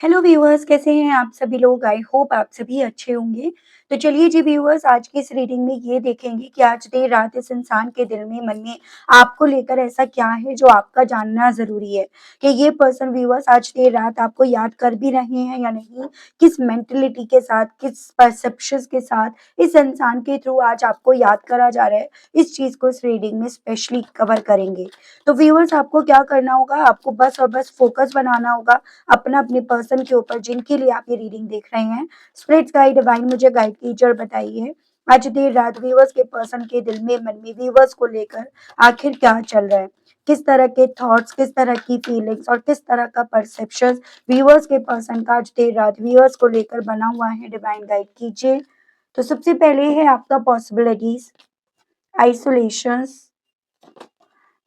Hello viewers, कैसे हैं आप सभी लोग? आई होप आप सभी अच्छे होंगे। तो चलिए जी व्यूअर्स, आज की इस रीडिंग में ये देखेंगे कि आज देर रात इस इंसान के दिल में, मन में आपको लेकर ऐसा क्या है जो आपका जानना ज़रूरी है। कि ये पर्सन व्यूअर्स आज देर रात आपको याद कर भी रहे हैं या नहीं, किस मेंटालिटी के साथ, किस परसेप्शंस के साथ इस इंसान के थ्रू आज आपको याद करा जा रहा है, इस चीज़ को इस रीडिंग में स्पेशली कवर करेंगे। तो व्यूअर्स, आपको क्या करना होगा, आपको बस और बस फोकस बनाना होगा अपना अपने पर्सन के ऊपर जिनके लिए आप ये रीडिंग देख रहे हैं। स्पिरिट्स गाइड डिवाइन मुझे गाइड कीजिए और बताइए आज देर रात व्यूअर्स के पर्सन के दिल में, मन में व्यूअर्स को लेकर आखिर क्या चल रहा है। किस तरह के थॉट्स, किस तरह की फीलिंग्स और किस तरह का परसेप्शन व्यूअर्स के पर्सन का आज देर रात व्यूअर्स को लेकर बना हुआ है, डिवाइन गाइड कीजिए। तो सबसे पहले है आपका possibilities, isolations,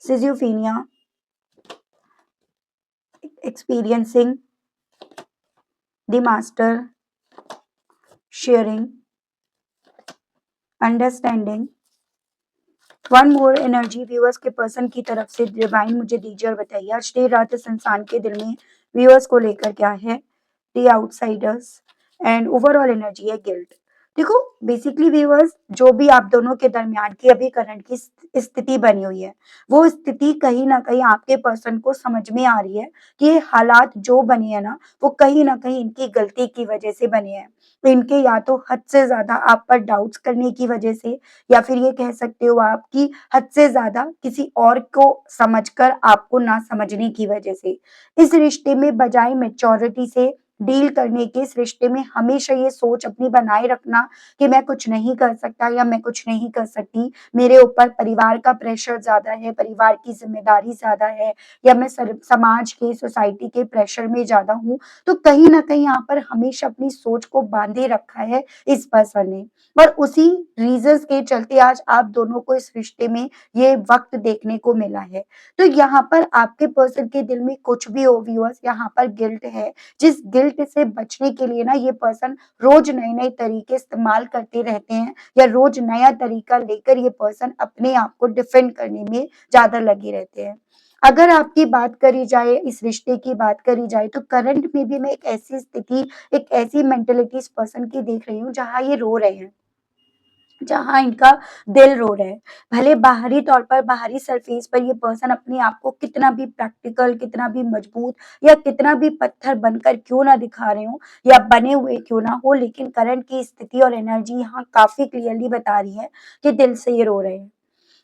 schizophrenia, experiencing the master, sharing, understanding. One more energy viewers के पर्सन की तरफ से डिवाइन मुझे दीजिए और बताइए आज देर रात इस इंसान के दिल में व्यूअर्स को लेकर क्या है। The outsiders and overall energy है गिल्ट। देखो, बेसिकली व्यूअर्स, जो भी आप दोनों के दरमियान की अभी करंट की स्थिति बनी हुई है, वो स्थिति कहीं ना कहीं आपके पर्सन को समझ में आ रही है कि ये हालात जो बने हैं ना, वो कहीं ना कहीं इनकी गलती की वजह से बने हैं। तो इनके या तो हद से ज्यादा आप पर डाउट्स करने की वजह से, या फिर ये कह सकते हो आप कि हद से ज्यादा किसी और को समझकर आपको ना समझने की वजह से इस रिश्ते में बजाय मैच्योरिटी से डील करने के, इस रिश्ते में हमेशा ये सोच अपनी बनाए रखना कि मैं कुछ नहीं कर सकता या मैं कुछ नहीं कर सकती, मेरे ऊपर परिवार का प्रेशर ज्यादा है, परिवार की जिम्मेदारी ज्यादा है, या मैं समाज के, सोसाइटी के प्रेशर में ज्यादा हूँ। तो कहीं ना कहीं यहाँ पर हमेशा अपनी सोच को बांधे रखा है इस पर्सन ने, और उसी रीजंस के चलते आज आप दोनों को इस रिश्ते में ये वक्त देखने को मिला है। तो यहाँ पर आपके पर्सन के दिल में कुछ भी हो व्यूअर्स, यहाँ पर गिल्ट है, जिस गिल्ट से बचने के लिए ना ये पर्सन रोज नए नए तरीके इस्तेमाल करते रहते हैं, या रोज नया तरीका लेकर ये पर्सन अपने आप को डिफेंड करने में ज्यादा लगे रहते हैं। अगर आपकी बात करी जाए, इस रिश्ते की बात करी जाए, तो करंट में भी मैं एक ऐसी स्थिति, एक ऐसी मेंटेलिटी इस पर्सन की देख रही हूँ जहाँ ये रो रहे हैं, जहाँ इनका दिल रो रहा है। भले बाहरी तौर पर, बाहरी सरफेस पर ये पर्सन अपने आप को कितना भी प्रैक्टिकल, कितना भी मजबूत या कितना भी पत्थर बनकर क्यों ना दिखा रहे हो या बने हुए क्यों ना हो, लेकिन करंट की स्थिति और एनर्जी यहाँ काफी क्लियरली बता रही है कि दिल से ये रो रहे हैं।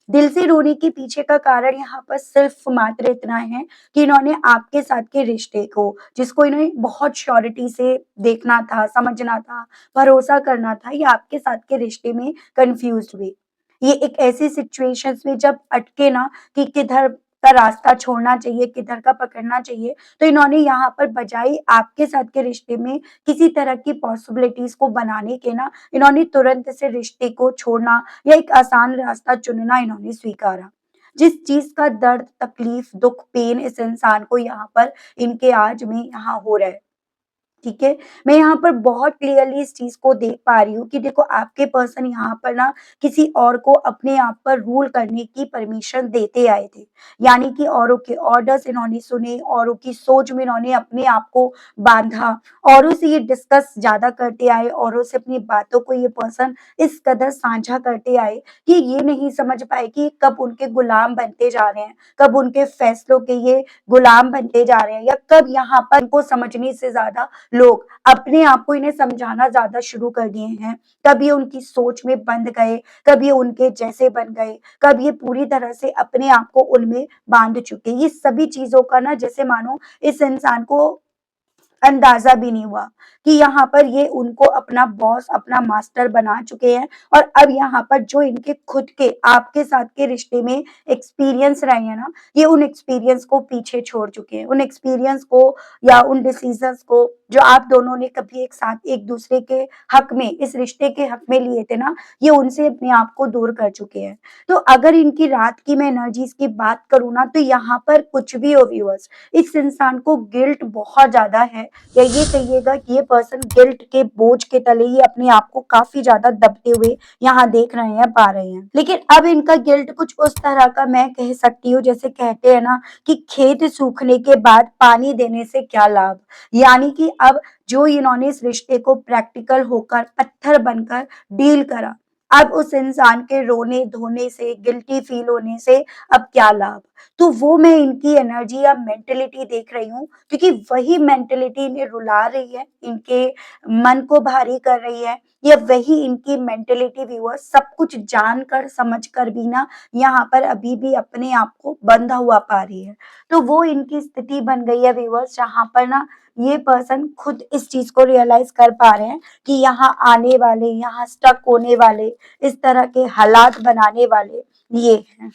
दिल से रोने के पीछे का कारण यहाँ पर सिर्फ मात्र इतना है कि इन्होंने आपके साथ के रिश्ते को, जिसको इन्हें बहुत श्योरिटी से देखना था, समझना था, भरोसा करना था, ये आपके साथ के रिश्ते में कंफ्यूज हुए। ये एक ऐसी सिचुएशंस में जब अटके ना कि किधर का रास्ता छोड़ना चाहिए, किधर का पकड़ना चाहिए, तो इन्होंने यहाँ पर बजाय आपके साथ के रिश्ते में किसी तरह की पॉसिबिलिटीज को बनाने के ना, इन्होंने तुरंत से रिश्ते को छोड़ना या एक आसान रास्ता चुनना इन्होंने स्वीकारा। जिस चीज का दर्द, तकलीफ, दुख, पेन इस इंसान को यहाँ पर इनके आज में यहाँ हो रहा है, ठीक है। मैं यहाँ पर बहुत क्लियरली इस चीज को देख पा रही हूँ कि देखो, आपके पर्सन यहाँ पर ना किसी और को अपने आप पर रूल करने की परमिशन देते आए थे। यानी कि औरों के ऑर्डर्स इन्होंने सुने, औरों की सोच में इन्होंने अपने आप को बांधा, औरों से ये डिस्कस ज्यादा करते आए, औरों से अपनी बातों को ये पर्सन इस कदर साझा करते आए कि ये नहीं समझ पाए कि ये कब उनके गुलाम बनते जा रहे हैं, कब उनके फैसलों के ये गुलाम बनते जा रहे हैं, या कब यहाँ पर इनको समझने से ज्यादा लोग अपने आप को इन्हें समझाना ज्यादा शुरू कर दिए हैं। कब ये उनकी सोच में बंध गए, कब ये उनके जैसे बन गए, कब ये पूरी तरह से अपने आप को उनमें बांध चुके। ये सभी चीजों का ना, जैसे मानो इस इंसान को अंदाजा भी नहीं हुआ कि यहाँ पर ये उनको अपना बॉस, अपना मास्टर बना चुके हैं, और अब यहाँ पर जो इनके खुद के आपके साथ के रिश्ते में एक्सपीरियंस रहे हैं ना, ये उन एक्सपीरियंस को पीछे छोड़ चुके हैं, उन एक्सपीरियंस को या उन डिसीजंस को जो आप दोनों ने कभी एक साथ एक दूसरे के हक में, इस रिश्ते के हक में लिए थे ना, ये उनसे अपने आप को दूर कर चुके हैं। तो अगर इनकी रात की मैं एनर्जीज की बात करूँ ना, तो यहाँ पर कुछ भी हो व्यूअर्स, इस इंसान को गिल्ट बहुत ज्यादा है या ये कहिएगा कि ये पर्सन गिल्ट के बोझ के तले ही अपने आप को काफी ज्यादा दबते हुए यहाँ देख रहे हैं, पा रहे हैं। लेकिन अब इनका गिल्ट कुछ उस तरह का मैं कह सकती हूँ, जैसे कहते हैं ना कि खेत सूखने के बाद पानी देने से क्या लाभ। यानी कि अब जो इन्होंने इस रिश्ते को प्रैक्टिकल होकर पत्थर बनकर डील करा, अब उस इंसान के रोने धोने से, गिल्टी फील होने से अब क्या लाभ। तो वो मैं इनकी एनर्जी या मेंटेलिटी देख रही हूँ, क्योंकि वही मेंटेलिटी इन्हें रुला रही है, इनके मन को भारी कर रही है। या वही इनकी मेंटेलिटी व्यूअर्स सब कुछ जानकर समझकर भी ना यहाँ पर अभी भी अपने आप को बंधा हुआ पा रही है। तो वो इनकी स्थिति बन गई है व्यूअर्स, जहाँ पर ना ये पर्सन खुद इस चीज को रियलाइज कर पा रहे हैं कि यहाँ आने वाले, यहाँ स्टक होने वाले, इस तरह के हालात बनाने वाले ये हैं,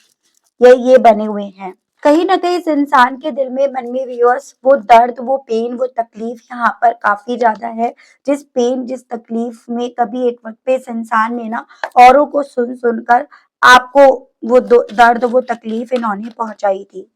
ये बने हुए हैं। कहीं ना कहीं इस इंसान के दिल में, मन में व्यूअर्स वो दर्द, वो पेन, वो तकलीफ यहाँ पर काफी ज्यादा है। जिस पेन, जिस तकलीफ में कभी एक वक्त पे इस इंसान ने ना औरों को सुन सुनकर आपको वो दर्द, वो तकलीफ इन्होंने पहुंचाई थी।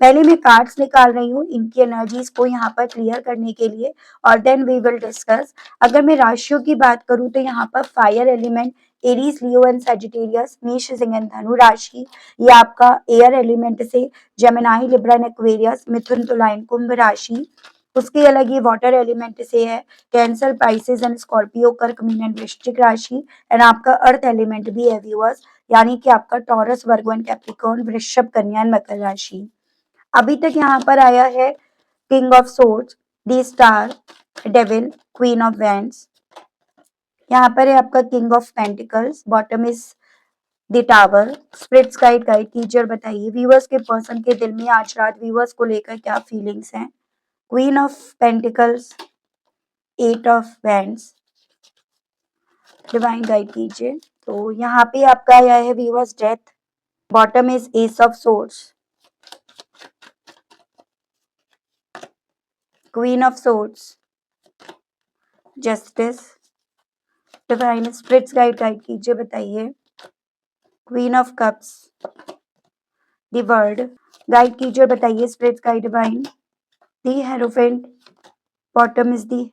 पहले मैं कार्ड्स निकाल रही हूँ इनकी एनर्जीज को यहाँ पर क्लियर करने के लिए, और देन वी विल डिस्कस। अगर मैं राशियों की बात करूँ तो यहाँ पर fire element Aries, Leo and Sagittarius, मेष, सिंह एंड धनु राशि। ये आपका एयर एलिमेंट से जेमिनाई, लिब्रा एंड एक्वेरियस, मिथुन, तुला एंड कुंभ राशि। उसके अलग ये वाटर एलिमेंट से है कैंसर, पाइसेस एंड स्कॉर्पियो, कर्क, मीन एंड वृश्चिक राशि। एंड आपका अर्थ एलिमेंट भी है व्यूअर्स, यानी कि आपका टॉरस, वर्गो एंड कैप्रिकॉर्न, वृषभ, कन्या एंड मकर राशि। अभी तक यहाँ पर आया है king of swords, the star, devil, queen of wands. यहाँ पर है आपका king of pentacles, bottom is the tower. Spirits guide कीजिए और बताइए व्यूअर्स के पर्सन के दिल में आज रात व्यूअर्स को लेकर क्या फीलिंग्स हैं। Queen of pentacles, eight of wands, divine guide कीजिए। तो यहाँ पे आपका आया है viewers death, bottom is ace of swords, queen of swords, justice, divine spirits guide कीजिए, बताइए queen of cups, the world guide कीजिए, बताइए spirits guide divine, the hierophant, bottom is the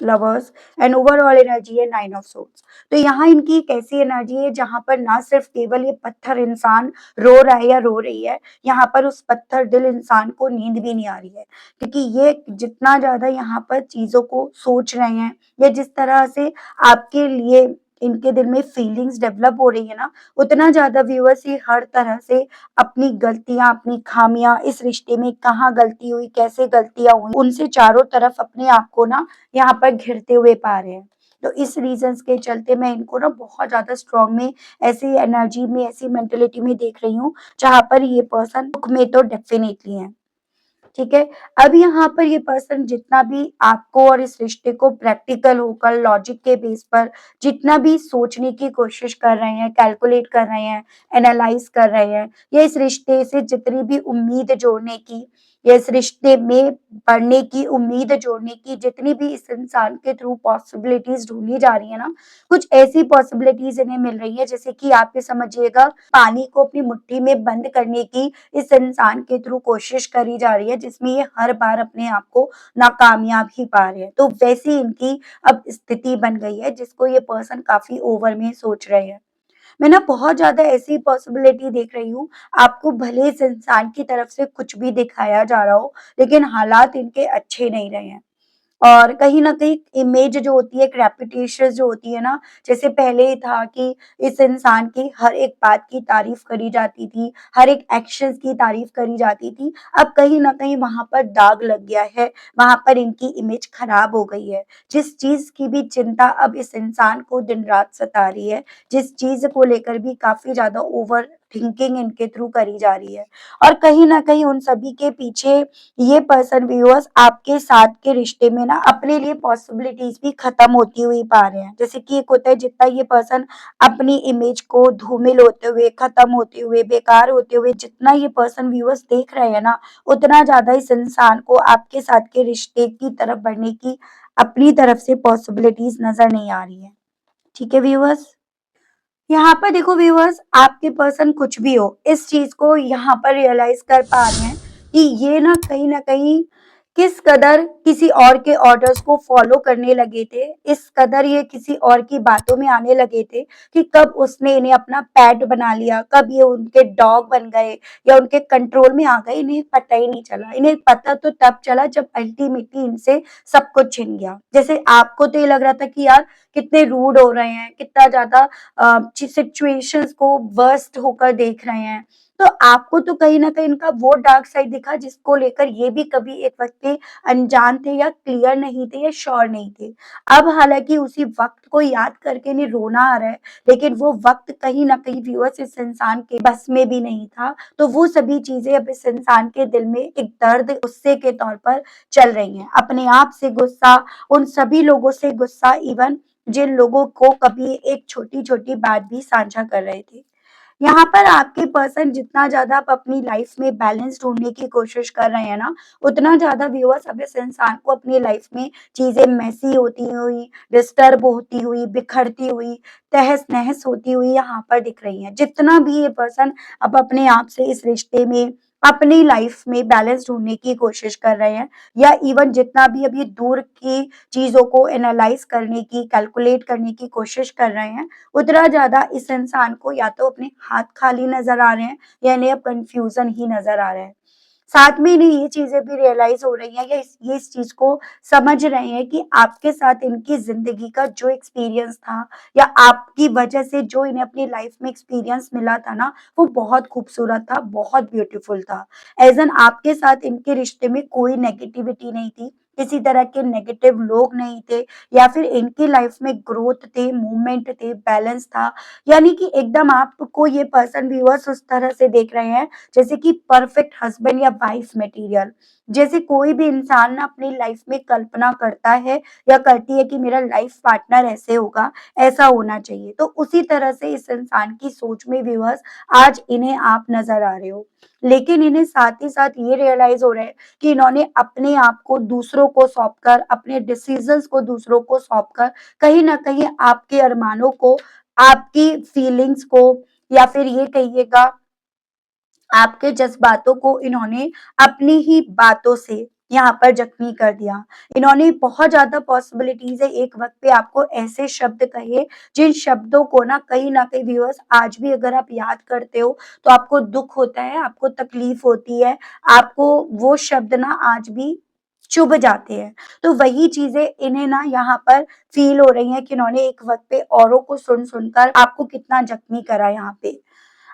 lovers and overall energy है nine of swords. तो यहाँ इनकी एक ऐसी एनर्जी है जहां पर ना सिर्फ केवल ये पत्थर इंसान रो रहा है या रो रही है, यहाँ पर उस पत्थर दिल इंसान को नींद भी नहीं आ रही है, क्योंकि ये जितना ज्यादा यहाँ पर चीजों को सोच रहे हैं, या जिस तरह से आपके लिए इनके दिल में फीलिंग्स डेवलप हो रही है ना, उतना ज्यादा व्यूअर्स ये हर तरह से अपनी गलतियां, अपनी खामियां, इस रिश्ते में कहाँ गलती हुई, कैसे गलतियां हुई, उनसे चारों तरफ अपने आप को ना यहाँ पर घिरते हुए पा रहे हैं। तो इस रीजंस के चलते मैं इनको ना बहुत ज्यादा स्ट्रॉन्ग में, ऐसी एनर्जी में, ऐसी मेंटेलिटी में देख रही हूँ, जहां पर ये पर्सन दुख में तो डेफिनेटली है। ठीक है। अब यहाँ पर ये पर्सन जितना भी आपको और इस रिश्ते को प्रैक्टिकल होकर लॉजिक के बेस पर जितना भी सोचने की कोशिश कर रहे हैं, कैलकुलेट कर रहे हैं, एनालाइज कर रहे हैं, या इस रिश्ते से जितनी भी उम्मीद जोड़ने की, या इस रिश्ते में बढ़ने की, उम्मीद जोड़ने की जितनी भी इस इंसान के थ्रू पॉसिबिलिटीज ढूंढी जा रही है ना, कुछ ऐसी पॉसिबिलिटीज इन्हें मिल रही है जैसे कि आप ये समझिएगा पानी को अपनी मुट्ठी में बंद करने की इस इंसान के थ्रू कोशिश करी जा रही है, जिसमें ये हर बार अपने आप को नाकामयाब ही पा रहे हैं। तो वैसी इनकी अब स्थिति बन गई है, जिसको ये पर्सन काफी ओवर में सोच रहे हैं। मैं ना बहुत ज्यादा ऐसी पॉसिबिलिटी देख रही हूँ, आपको भले इस इंसान की तरफ से कुछ भी दिखाया जा रहा हो, लेकिन हालात इनके अच्छे नहीं रहे हैं। और कहीं न कहीं इमेज जो होती है, एक रेपुटेशन जो होती है ना, जैसे पहले था कि इस इंसान की हर एक बात की तारीफ़ करी जाती थी, हर एक एक्शंस की तारीफ़ करी जाती थी। अब कहीं न कहीं वहाँ पर दाग लग गया है, वहाँ पर इनकी इमेज खराब हो गई है। जिस चीज़ की भी चिंता अब इस इंसान को दिन-रात सता रही है, जिस चीज़ को लेकर भी काफ़ी ज़्यादा ओवर थिंकिंग इनके थ्रू करी जा रही है, और कहीं न कहीं उन सभी के पीछे ये पर्सन व्यूअर्स आपके साथ के रिश्ते में ना अपने लिए पॉसिबिलिटीज भी खत्म होती हुई पा रहे हैं। जैसे कि एक होता है जितना ये पर्सन अपनी इमेज को धूमिल होते हुए, खत्म होते हुए, बेकार होते हुए जितना ये पर्सन व्यूअर्स देख रहे हैं ना, उतना ज्यादा इस इंसान को आपके साथ के रिश्ते की तरफ बढ़ने की अपनी तरफ से पॉसिबिलिटीज नजर नहीं आ रही है। ठीक है व्यूअर्स। यहाँ पर देखो व्यूअर्स, आपके पर्सन कुछ भी हो, इस चीज को यहाँ पर रियलाइज कर पा रहे हैं कि ये ना कहीं किस कदर किसी और के ऑर्डर्स को फॉलो करने लगे थे, इस कदर ये किसी और की बातों में आने लगे थे कि कब उसने इन्हें अपना पेट बना लिया, कब ये उनके डॉग बन गए या उनके कंट्रोल में आ गए, इन्हें पता ही नहीं चला। इन्हें पता तो तब चला जब अल्टीमेटली इनसे सब कुछ छिन गया। जैसे आपको तो ये लग रहा था कि यार कितने रूड हो रहे हैं, कितना ज़्यादा सिचुएशंस को वर्स्ट होकर देख रहे हैं। तो आपको तो कहीं न कहीं इनका वो डार्क साइड दिखा जिसको लेकर ये भी कभी एक वक़्त पे अनजान थे या क्लियर नहीं थे या श्योर नहीं थे। अब हालाँकि उसी वक़्त को याद करके इन्हें रोना आ रहा है, लेकिन वो वक़्त कहीं न कहीं व्यूअर्स इस इंसान के बस में भी नहीं था। तो वो सभी चीज़ें अब इस इंसान के दिल में एक दर्द, गुस्से के तौर पर चल रही हैं। अपने आप से गुस्सा, उन सभी लोगों से गुस्सा, इवन जिन लोगों को कभी एक छोटी-छोटी बात भी साझा कर रहे थे। यहाँ पर आपके पर्सन जितना ज़्यादा आप अपनी लाइफ में बैलेंस ढूँढने की कोशिश कर रहे हैं ना, उतना ज़्यादा व्यूअर्स अब इस इंसान को अपनी लाइफ में चीज़ें मेसी होती हुई, डिस्टर्ब होती हुई, बिखरती हुई, तहस-नहस होती हुई यहाँ पर दिख रही हैं। जितना भी ये पर्सन अब अपने आप से इस रिश्ते में, अपनी लाइफ में बैलेंस ढूँढने की कोशिश कर रहे हैं या इवन जितना भी अब ये दूर की चीज़ों को एनालाइज़ करने की, कैलकुलेट करने की कोशिश कर रहे हैं, उतना ज़्यादा इस इंसान को या तो अपने हाथ खाली नज़र आ रहे हैं या इन्हें अब कन्फ्यूज़न ही नज़र आ रहा है। साथ में इन्हें ये चीज़ें भी रियलाइज़ हो रही हैं या इस चीज़ को समझ रहे हैं कि आपके साथ इनकी ज़िंदगी का जो एक्सपीरियंस था या आपकी वजह से जो इन्हें अपनी लाइफ़ में एक्सपीरियंस मिला था ना, वो बहुत खूबसूरत था, बहुत ब्यूटीफुल था। ऐज़ एन आपके साथ इनके रिश्ते में कोई नेगेटिविटी नहीं थी, किसी तरह के नेगेटिव लोग नहीं थे या फिर इनकी लाइफ़ में ग्रोथ थे, मूवमेंट थे, बैलेंस था। यानी कि एकदम आपको ये पर्सन व्यूअर्स उस तरह से देख रहे हैं जैसे कि परफेक्ट हस्बैंड या वाइफ मटेरियल। जैसे कोई भी इंसान ना अपनी लाइफ में कल्पना करता है या करती है कि मेरा लाइफ पार्टनर ऐसे होगा, ऐसा होना चाहिए। तो उसी तरह से इस इंसान की सोच में व्यूअर्स आज इन्हें आप नज़र आ रहे हो। लेकिन इन्हें साथ ही साथ ये रियलाइज़ हो रहा है कि इन्होंने अपने आप को दूसरों को सौंप कर, अपने डिसीज़न्स को दूसरों को सौंप कर, कहीं न कहीं आपके अरमानों को, आपकी फीलिंग्स को या फिर ये कहिएगा आपके जज़्बातों को इन्होंने अपनी ही बातों से यहाँ पर ज़ख्मी कर दिया। इन्होंने बहुत ज़्यादा पॉसिबिलिटीज़ है एक वक़्त पे आपको ऐसे शब्द कहे, जिन शब्दों को ना कहीं न कहीं व्यूअर्स आज भी अगर आप याद करते हो, तो आपको दुःख होता है, आपको तकलीफ़ होती है, आपको वो शब्द ना आज भी चुभ जाते हैं। तो वही चीज़ें इन्हें ना यहाँ पर फ़ील हो रही हैं कि इन्होंने एक वक़्त पे औरों को सुन-सुन कर आपको कितना ज़ख्मी करा यहाँ पे।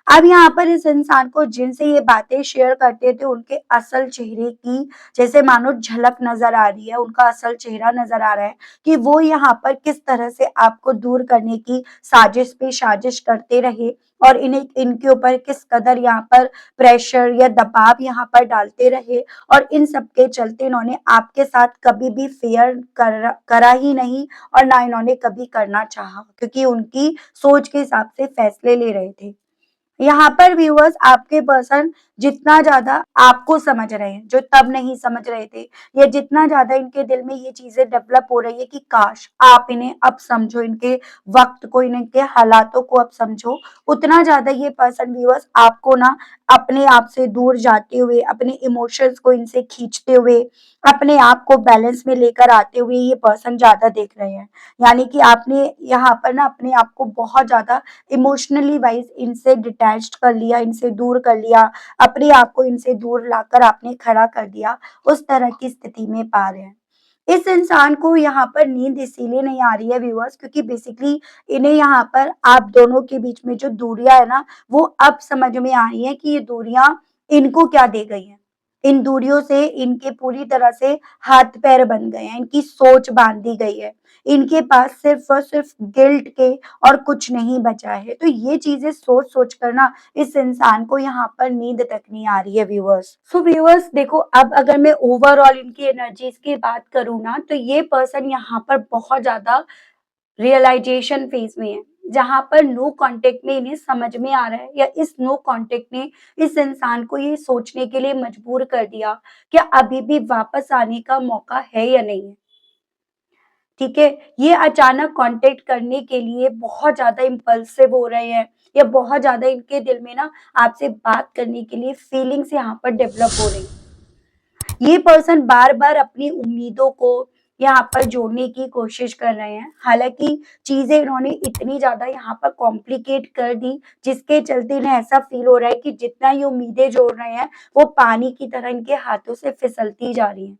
अब यहाँ पर इस इंसान को जिनसे ये बातें शेयर करते थे उनके असल चेहरे की जैसे मानो झलक नज़र आ रही है, उनका असल चेहरा नज़र आ रहा है कि वो यहाँ पर किस तरह से आपको दूर करने की साजिश पे साजिश करते रहे और इन्हें इनके ऊपर किस कदर यहाँ पर प्रेशर या दबाव यहाँ पर डालते रहे और इन सब के चलते इन्होंने आपके साथ कभी भी फेयर करा ही नहीं और ना इन्होंने कभी करना चाहा क्योंकि उनकी सोच के हिसाब से फैसले ले रहे थे। यहाँ पर व्यूअर्स आपके पर्सन जितना ज़्यादा आपको समझ रहे हैं, जो तब नहीं समझ रहे थे या जितना ज़्यादा इनके दिल में ये चीज़ें डेवलप हो रही है कि काश आप इन्हें अब समझो, इनके वक़्त को, इनके हालातों को अब समझो, उतना ज़्यादा ये पर्सन व्यूअर्स आपको ना अपने आप से दूर जाते हुए, अपने इमोशंस को इनसे खींचते हुए, अपने आप को बैलेंस में लेकर आते हुए ये पर्सन ज़्यादा देख रहे हैं। यानी कि आपने यहाँ पर ना अपने आप को बहुत ज़्यादा इमोशनली वाइज इनसे डिटैच्ड कर लिया, इनसे दूर कर लिया, अपने आप को इनसे दूर लाकर आपने खड़ा कर दिया, उस तरह की स्थिति में पा रहे हैं। इस इंसान को यहाँ पर नींद इसीलिए नहीं आ रही है व्यूअर्स क्योंकि बेसिकली इन्हें यहाँ पर आप दोनों के बीच में जो दूरियाँ है ना, वो अब समझ में आ रही है कि ये दूरियाँ इनको क्या दे गई हैं। इन दूरियों से इनके पूरी तरह से हाथ-पैर बन गए हैं, इनकी सोच बाँधी गई है। इनके पास सिर्फ़ और सिर्फ़ गिल्ट के और कुछ नहीं बचा है। तो ये चीज़ें सोच-सोच कर ना इस इंसान को यहाँ पर नींद तक नहीं आ रही है व्यूअर्स। सो व्यूअर्स देखो अब अगर मैं ओवरऑल इनकी एनर्जीज़ की बात करूँ ना तो ये पर्सन यहाँ पर बहुत ज़्यादा रियलाइज़ेशन फ़ेज़ में है, जहाँ पर नो कॉन्टैक्ट में इन्हें समझ में आ रहा है या इस नो कॉन्टैक्ट ने इस इंसान को ये सोचने के लिए मजबूर कर दिया, क्या अभी भी वापस आने का मौका है या नहीं है? ठीक है? ये अचानक कॉन्टैक्ट करने के लिए बहुत ज़्यादा इम्पल्सिव हो रहे हैं या बहुत ज़्यादा इनके दिल में ना आपसे बात करने के लिए फीलिंग्स यहाँ पर डेवलप हो रही हैं। ये पर्सन बार बार अपनी उम्मीदों को यहाँ पर जोड़ने की कोशिश कर रहे हैं। हालांकि चीजें इन्होंने इतनी ज्यादा यहाँ पर कॉम्प्लिकेट कर दी, जिसके चलते इन्हें ऐसा फील हो रहा है कि जितना ये उम्मीदें जोड़ रहे हैं वो पानी की तरह इनके हाथों से फिसलती जा रही हैं।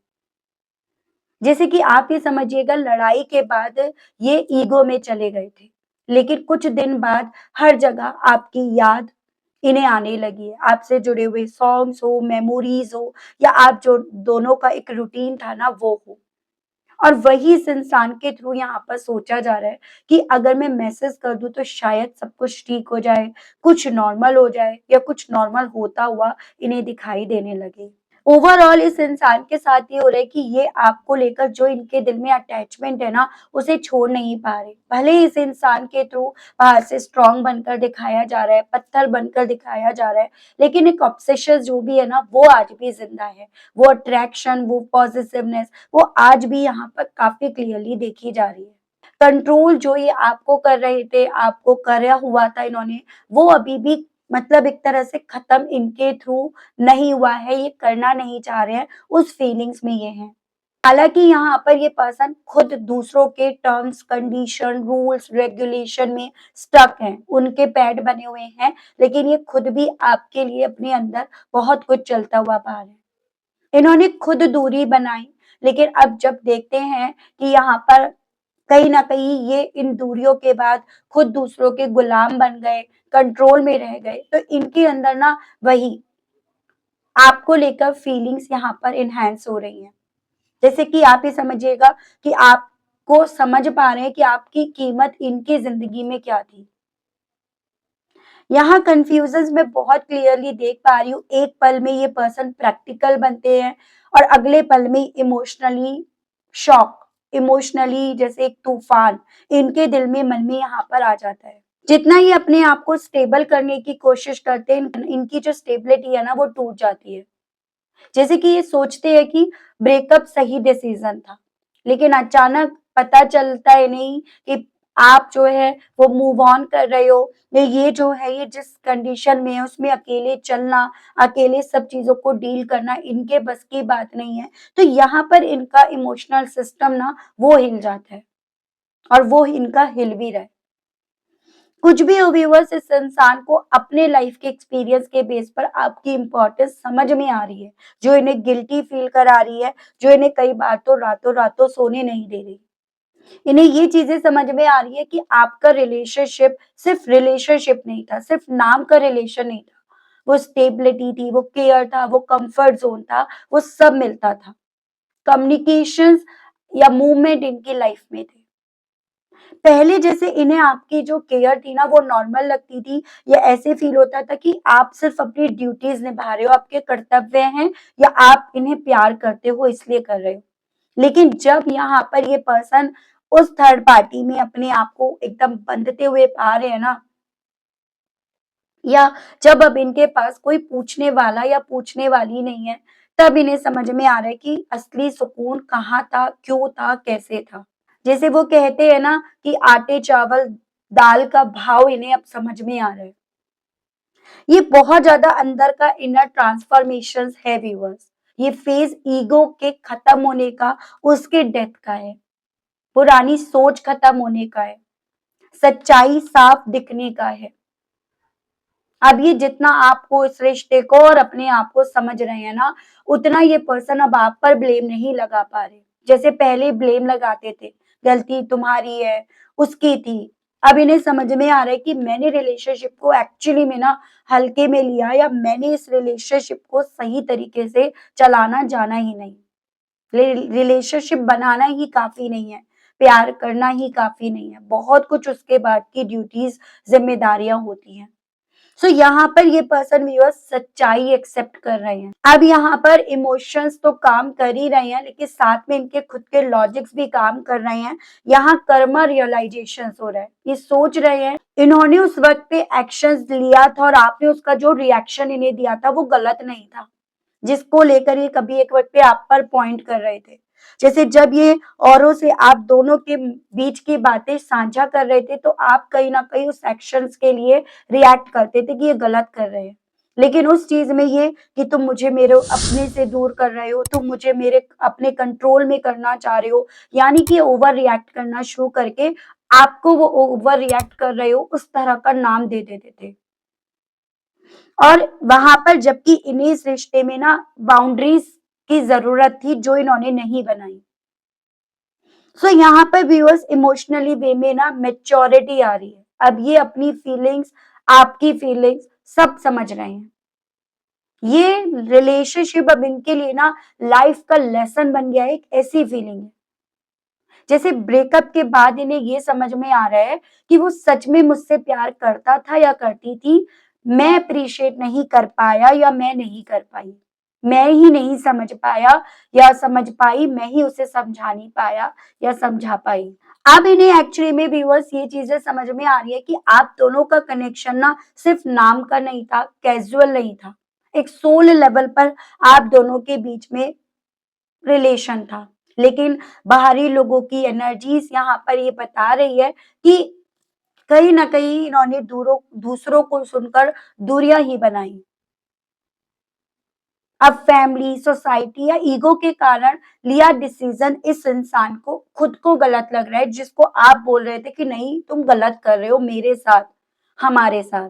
जैसे कि आप ये समझिएगा, लड़ाई के बाद ये ईगो में चले गए थे, लेकिन कुछ दिन बाद हर जगह आपकी याद इन्हें आने लगी है। आपसे जुड़े हुए सॉन्ग्स हो, मेमोरीज हो, या आप जो दोनों का एक रूटीन था ना वो हो। और वही इस इंसान के थ्रू यहाँ पर सोचा जा रहा है कि अगर मैं मैसेज कर दूं तो शायद सब कुछ ठीक हो जाए, कुछ नॉर्मल हो जाए, या कुछ नॉर्मल होता हुआ इन्हें दिखाई देने लगे। ओवरऑल इस इंसान के साथ ये हो रहा है कि ये आपको लेकर जो इनके दिल में अटैचमेंट है ना, उसे छोड़ नहीं पा रहे। भले ही इस इंसान के थ्रू बाहर से स्ट्रांग बनकर दिखाया जा रहा है, पत्थर बनकर दिखाया जा रहा है, लेकिन एक ऑब्सेशन जो भी है ना वो आज भी जिंदा है। वो अट्रैक्शन, वो पॉजिटिवनेस, वो आज भी यहाँ पर काफी क्लियरली देखी जा रही है। कंट्रोल जो ये आपको कर रहे थे, आपको करा हुआ था इन्होंने, वो अभी भी मतलब एक तरह से खत्म इनके थ्रू नहीं हुआ है, ये करना नहीं चाह रहे हैं, उस फीलिंग्स में ये हैं। हालाँकि यहाँ पर ये पर्सन खुद दूसरों के टर्म्स, कंडीशन, रूल्स, रेगुलेशन में स्टक हैं, उनके पैड बने हुए हैं, लेकिन ये खुद भी आपके लिए अपने अंदर बहुत कुछ चलता हुआ पा रहे हैं। इन्होंने खुद दूरी बनाई, लेकिन अब जब देखते हैं कि यहाँ पर कहीं न कहीं ये इन दूरियों के बाद खुद दूसरों के गुलाम बन गए, कंट्रोल में रह गए, तो इनके अंदर ना वही आपको लेकर फीलिंग्स यहाँ पर एनहांस हो रही हैं। जैसे कि आप ये समझिएगा कि आपको समझ पा रहे हैं कि आपकी कीमत इनकी ज़िंदगी में क्या थी। यहाँ कन्फ्यूज़न्स मैं बहुत क्लियरली देख पा रही हूँ, एक पल में ये पर्सन प्रैक्टिकल बनते हैं और अगले पल में इमोशनली शॉक, इमोशनली जैसे एक तूफान इनके दिल में, मन में यहाँ पर आ जाता है। जितना ये अपने आप को स्टेबल करने की कोशिश करते हैं, इनकी जो स्टेबिलिटी है ना वो टूट जाती है। जैसे कि ये सोचते हैं कि ब्रेकअप सही डिसीजन था, लेकिन अचानक पता चलता है नहीं कि आप जो है वो मूव ऑन कर रहे हो, या ये जो है ये जिस कंडीशन में है उसमें अकेले चलना, अकेले सब चीज़ों को डील करना इनके बस की बात नहीं है। तो यहाँ पर इनका इमोशनल सिस्टम ना वो हिल जाता है, और वो इनका हिल भी रहा है। कुछ भी हो व्यूअर्स, इस इंसान को अपने लाइफ के एक्सपीरियंस के बेस पर आपकी इम्पोर्टेंस समझ में आ रही है, जो इन्हें गिल्टी फील करा रही है, जो इन्हें कई बार तो रातों-रातों सोने नहीं दे रही। इन्हें ये चीज़ें समझ में आ रही है कि आपका रिलेशनशिप सिर्फ रिलेशनशिप नहीं था, सिर्फ नाम का रिलेशन नहीं था। वो स्टेबिलिटी थी, वो केयर था, वो कम्फर्ट ज़ोन था, वो सब मिलता था। कम्युनिकेशंस या मूवमेंट इनकी लाइफ में थे। पहले जैसे इन्हें आपकी जो केयर थी ना वो नॉर्मल लगती थी, या ऐसे फील होता था कि आप सिर्फ अपनी ड्यूटीज निभा रहे हो, आपके कर्तव्य हैं, या आप इन्हें प्यार करते हो इसलिए कर रहे हो। लेकिन जब यहाँ पर ये पर्सन उस थर्ड पार्टी में अपने आप को एकदम बंधते हुए पा रहे हैं ना, या जब अब इनके पास कोई पूछने वाला या पूछने वाली नहीं है, तब इन्हें समझ में आ रहा है कि असली सुकून कहाँ था, क्यों था, कैसे था। जैसे वो कहते हैं ना कि आटे चावल दाल का भाव इन्हें अब समझ में आ रहा है। ये बहुत ज्यादा अंदर का इनर ट्रांसफॉर्मेशन है व्यूअर्स। ये फेज ईगो के खत्म होने का, उसके डेथ का है, पुरानी सोच खत्म होने का है, सच्चाई साफ दिखने का है। अब ये जितना आपको इस रिश्ते को और अपने आप को समझ रहे हैं ना, उतना ये पर्सन अब आप पर ब्लेम नहीं लगा पा रहे। जैसे पहले ब्लेम लगाते थे, गलती तुम्हारी है, उसकी थी। अब इन्हें समझ में आ रहा है कि मैंने रिलेशनशिप को एक्चुअली में ना हल्के में लिया, या मैंने इस रिलेशनशिप को सही तरीके से चलाना जाना ही नहीं। रिलेशनशिप बनाना ही काफ़ी नहीं है, प्यार करना ही काफ़ी नहीं है। बहुत कुछ उसके बाद की ड्यूटीज़, ज़िम्मेदारियाँ होती हैं। सो यहाँ पर ये पर्सन व्यूअर्स सच्चाई एक्सेप्ट कर रहे हैं। अब यहाँ पर इमोशंस तो काम कर ही रहे हैं, लेकिन साथ में इनके खुद के लॉजिक्स भी काम कर रहे हैं। यहाँ कर्मा रियलाइजेशन हो रहा है। ये सोच रहे हैं इन्होंने उस वक्त पे एक्शंस लिया था, और आपने उसका जो रिएक्शन इन्हें दिया था वो गलत नहीं था, जिसको लेकर ये कभी एक वक्त पे आप पर पॉइंट कर रहे थे। जैसे जब ये औरों से आप दोनों के बीच की बातें साझा कर रहे थे, तो आप कहीं न कहीं उस एक्शंस के लिए रिएक्ट करते थे कि ये गलत कर रहे हैं। लेकिन उस चीज में ये कि तुम मुझे मेरे अपने से दूर कर रहे हो, तुम मुझे मेरे अपने कंट्रोल में करना चाह रहे हो, यानी कि ओवर रिएक्ट करना शुरू करके आपको वो ओवर रिएक्ट कर रहे हो उस तरह का नाम दे देते थे। और वहां पर जबकि इन्हें इस रिश्ते में ना बाउंड्रीज की जरूरत थी जो इन्होंने नहीं बनाई। सो यहाँ पर व्यूअर्स इमोशनली वे में ना मेच्योरिटी आ रही है। अब ये अपनी फीलिंग्स, आपकी फीलिंग्स सब समझ रहे हैं। ये रिलेशनशिप अब इनके लिए ना लाइफ का लेसन बन गया है, एक ऐसी फीलिंग है जैसे ब्रेकअप के बाद इन्हें ये समझ में आ रहा है कि वो सच में मुझसे प्यार करता था या करती थी, मैं अप्रिशिएट नहीं कर पाया या मैं नहीं कर पाई, मैं ही नहीं समझ पाया या समझ पाई, मैं ही उसे समझा नहीं पाया या समझा पाई। अब इन्हें एक्चुअली में व्यूअर्स ये चीजें समझ में आ रही है कि आप दोनों का कनेक्शन ना सिर्फ नाम का नहीं था, कैजुअल नहीं था, एक सोल लेवल पर आप दोनों के बीच में रिलेशन था। लेकिन बाहरी लोगों की एनर्जीज यहाँ पर ये बता रही है कि कहीं ना कहीं इन्होंने दूसरों को सुनकर दूरियां ही बनाई। अब फैमिली, सोसाइटी या ईगो के कारण लिया डिसीजन इस इंसान को खुद को गलत लग रहा है, जिसको आप बोल रहे थे कि नहीं तुम गलत कर रहे हो मेरे साथ, हमारे साथ।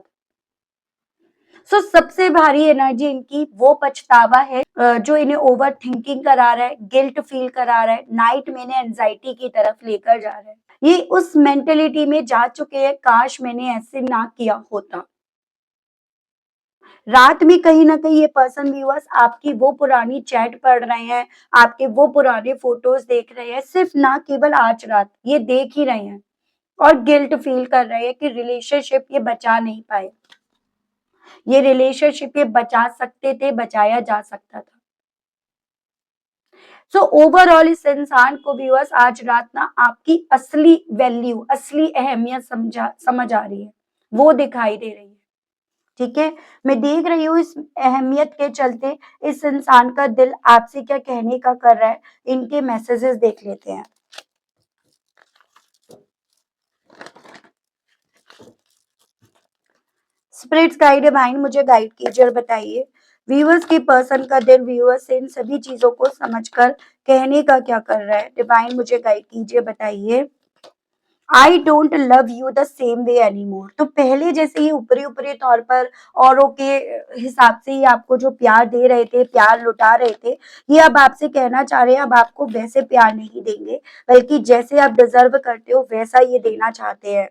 सबसे भारी एनर्जी इनकी वो पछतावा है जो इन्हें ओवर थिंकिंग करा रहा है, गिल्ट फील करा रहा है, नाइट में इन्हें एंजाइटी की तरफ लेकर जा रहा है। ये उस मेंटेलिटी में जा चुके हैं, काश मैंने ऐसे ना किया होता। रात में कहीं ना कहीं ये पर्सन व्यूअर्स आपकी वो पुरानी चैट पढ़ रहे हैं, आपके वो पुराने फोटोज देख रहे हैं, सिर्फ ना केवल आज रात ये देख ही रहे हैं और गिल्ट फील कर रहे हैं कि रिलेशनशिप ये बचा नहीं पाए, ये रिलेशनशिप ये बचा सकते थे, बचाया जा सकता था। ओवरऑल इस इंसान को व्यूअर्स आज रात ना आपकी असली वैल्यू, असली अहमियत समझ आ रही है, वो दिखाई दे रही है। ठीक है, मैं देख रही हूँ इस अहमियत के चलते इस इंसान का दिल आपसे क्या कहने का कर रहा है। इनके मैसेजेस देख लेते हैं। स्पिरिट्स गाइड डिवाइन मुझे गाइड कीजिए और बताइए व्यूअर्स के पर्सन का दिल व्यूअर्स से इन सभी चीजों को समझकर कहने का क्या कर रहा है। डिवाइन मुझे गाइड कीजिए, बताइए। I don't love you the same way any more. तो पहले जैसे ही ऊपरी ऊपरी तौर पर औरों के हिसाब से ही आपको जो प्यार दे रहे थे, प्यार लुटा रहे थे, ये अब आपसे कहना चाह रहे हैं अब आपको वैसे प्यार नहीं देंगे, बल्कि जैसे आप डिजर्व करते हो वैसा ये देना चाहते हैं।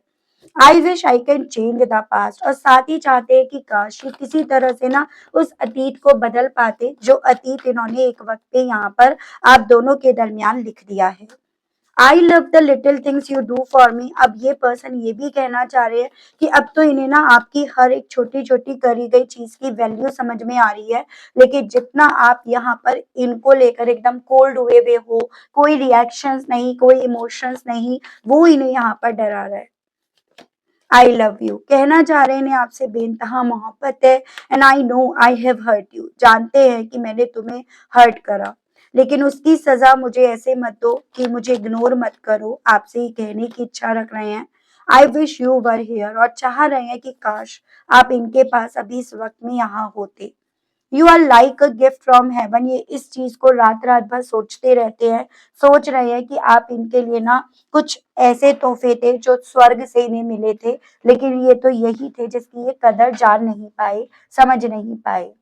I wish I can change the past. और साथ ही चाहते हैं कि काश ये किसी तरह से ना उस अतीत को बदल पाते जो अतीत इन्होंने एक वक्त पे यहाँ पर आप दोनों के दरमियान लिख दिया है। I love the little things you do for me. अब ये पर्सन ये भी कहना चाह रहे हैं कि अब तो इन्हें ना आपकी हर एक छोटी छोटी करी गई चीज की वैल्यू समझ में आ रही है, लेकिन जितना आप यहाँ पर इनको लेकर एकदम कोल्ड हुए हुए हो, कोई रिएक्शंस नहीं, कोई इमोशंस नहीं, वो इन्हें यहाँ पर डरा रहा है। आई लव यू कहना चाह रहे हैं, इन्हें आपसे बेइंतहा मोहब्बत है। And I know I have hurt you, जानते हैं कि मैंने तुम्हें हर्ट करा, लेकिन उसकी सजा मुझे ऐसे मत दो कि मुझे इग्नोर मत करो। आपसे ही कहने की इच्छा रख रहे हैं। I wish you were here. और चाह रहे हैं कि काश आप इनके पास अभी इस वक्त में यहाँ होते। You are like a gift from heaven. ये इस चीज को रात रात भर सोचते रहते हैं, सोच रहे हैं कि आप इनके लिए ना कुछ ऐसे तोहफे थे जो स्वर्ग से इन्हें मिले थे, लेकिन ये तो यही थे जिसकी ये कदर जान नहीं पाए, समझ नहीं पाए।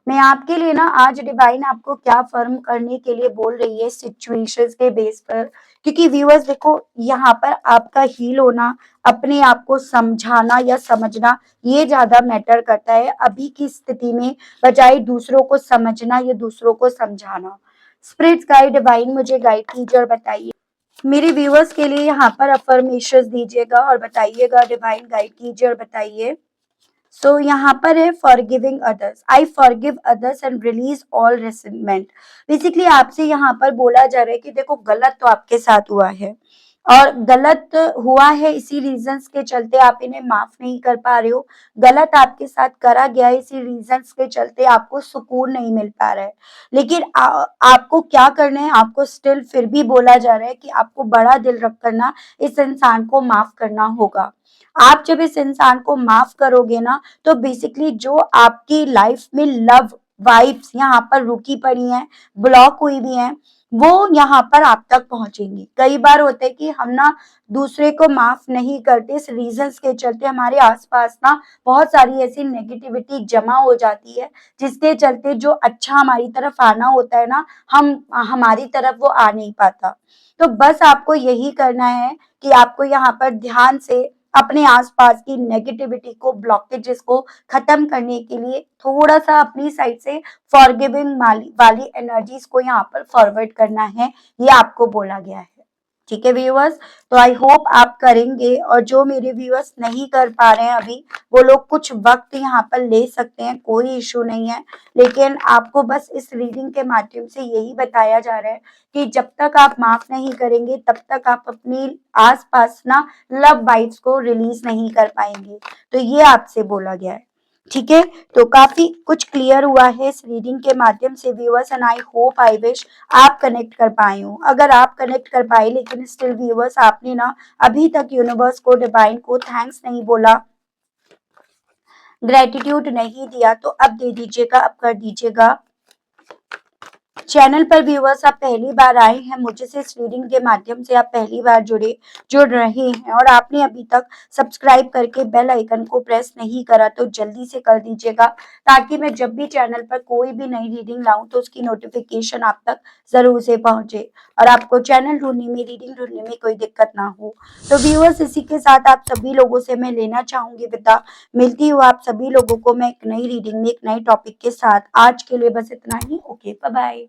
मैं आपके लिए ना आज डिवाइन आपको क्या फर्म करने के लिए बोल रही है सिचुएशंस के बेस पर, क्योंकि व्यूअर्स देखो यहाँ पर आपका हील होना, अपने आप को समझाना या समझना, ये ज्यादा मैटर करता है अभी की स्थिति में, बजाय दूसरों को समझना या दूसरों को समझाना। स्पिरिट्स गाइड डिवाइन मुझे गाइड कीजिए और बताइए मेरे व्यूअर्स के लिए यहाँ पर अफर्मेशंस दीजिएगा और बताइएगा, डिवाइन गाइड कीजिए और बताइए। यहाँ पर है forgiving others. I forgive others and release all resentment. Basically आपसे यहाँ पर बोला जा रहा है कि देखो गलत तो आपके साथ हुआ है, और गलत हुआ है, इसी रीजंस के चलते आप इन्हें माफ नहीं कर पा रहे हो। गलत आपके साथ करा गया है, इसी रीजंस के चलते आपको सुकून नहीं मिल पा रहा है। लेकिन आपको क्या करना है, आपको स्टिल फिर भी बोला जा रहा है कि आपको बड़ा दिल रख कर ना इस इंसान को माफ करना होगा। आप जब इस इंसान को माफ करोगे ना, तो बेसिकली जो आपकी लाइफ में लव वाइब्स यहाँ पर रुकी पड़ी हैं, ब्लॉक हुई भी हैं, वो यहाँ पर आप तक पहुंचेंगी। कई बार होता है कि हम ना दूसरे को माफ नहीं करते, इस रीजंस के चलते हमारे आसपास ना बहुत सारी ऐसी नेगेटिविटी जमा हो जाती है, जिसके चलते जो अच्छा हमारी तरफ आना होता है ना, हम हमारी तरफ वो आ नहीं पाता। तो बस आपको यही करना है कि आपको यहाँ पर ध्यान से अपने आसपास की नेगेटिविटी को, ब्लॉकेजेस को खत्म करने के लिए थोड़ा सा अपनी साइड से फॉरगिविंग वाली एनर्जीज को यहाँ पर फॉरवर्ड करना है, ये आपको बोला गया है। ठीक है व्यूअर्स, तो आई होप आप करेंगे, और जो मेरे व्यूअर्स नहीं कर पा रहे हैं अभी, वो लोग कुछ वक्त यहाँ पर ले सकते हैं, कोई इशू नहीं है। लेकिन आपको बस इस रीडिंग के माध्यम से यही बताया जा रहा है कि जब तक आप माफ नहीं करेंगे, तब तक आप अपनी आसपास ना लव वाइब्स को रिलीज नहीं कर पाएंगे। तो ये आपसे बोला गया है। ठीक है, तो काफी कुछ क्लियर हुआ है इस रीडिंग के माध्यम से viewers, and I hope I wish आप कनेक्ट कर पाए हो। अगर आप कनेक्ट कर पाए लेकिन स्टिल व्यूअर्स आपने ना अभी तक यूनिवर्स को, डिवाइन को थैंक्स नहीं बोला, ग्रेटिट्यूड नहीं दिया, तो अब दे दीजिएगा, अब कर दीजिएगा। चैनल पर व्यूअर्स आप पहली बार आए हैं, मुझे से इस रीडिंग के माध्यम से आप पहली बार जुड़ रहे हैं, और आपने अभी तक सब्सक्राइब करके बेल आइकन को प्रेस नहीं करा, तो जल्दी से कर दीजिएगा, ताकि मैं जब भी चैनल पर कोई भी नई रीडिंग लाऊं तो उसकी नोटिफिकेशन आप तक जरूर से पहुंचे, और आपको चैनल ढूंढने में, रीडिंग ढूंढने में कोई दिक्कत ना हो। तो व्यूअर्स इसी के साथ आप सभी लोगों से मैं लेना चाहूंगी विदा। मिलती हूँ आप सभी लोगों को मैं एक नई रीडिंग में, एक नए टॉपिक के साथ। आज के लिए बस इतना ही। Okay, bye bye.